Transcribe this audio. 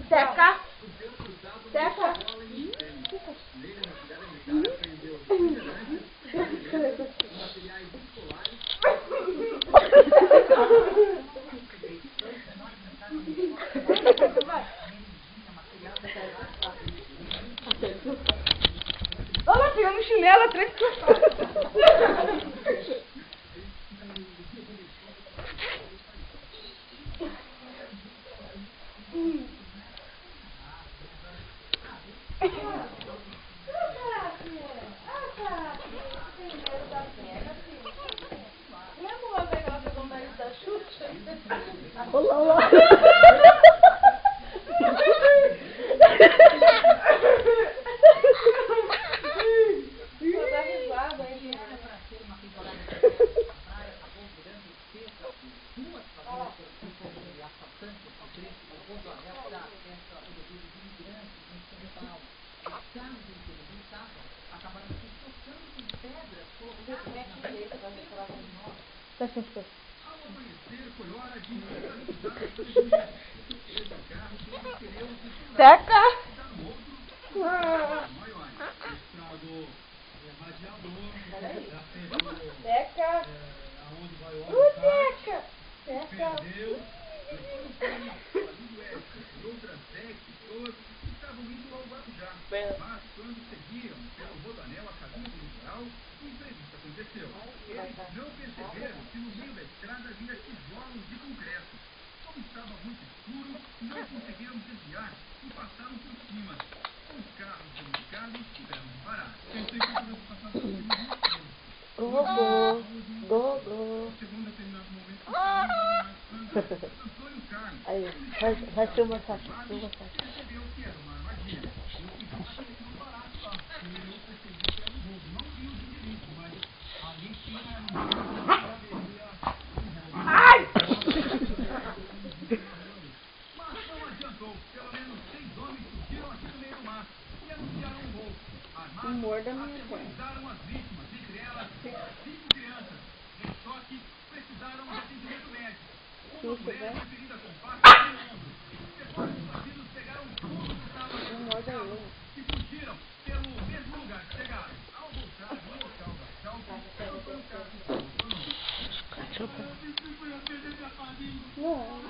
Teca. Teca. Olha, pegando chinelo atrás. Olá, olá. Teca. Teca. Teca. Teca. Mas quando seguiam pelo Rodoanel a caminho do litoral, o imprevisto aconteceu. Eles não perceberam que no meio da estrada havia tijolos de concreto. Como estava muito escuro, não conseguiram desviar e passaram por cima. Os carros danificados tiveram que parar. Pensei que pudesse passar por cima de um trem. Go. Chegou um determinado momento que Antônio Carlos, Aí, vai ser uma taxa. percebeu que era uma armadilha. Ai! Mas não adiantou. Pelo menos 6 homens surgiram aqui no meio do mato e anunciaram um gol. Armados, aterrorizaram as vítimas, entre elas 5 crianças. Em choque, precisaram de atendimento médico. Uma mulher foi ferida com faca no ombro. Depois, os bandidos pegaram tudo que estava no carro e fugiram pelo mesmo lugar que chegaram. Ao voltar no local do assalto, Antônio Carlos se emocionou. Eu pensei que eu ia perder minha família. Não.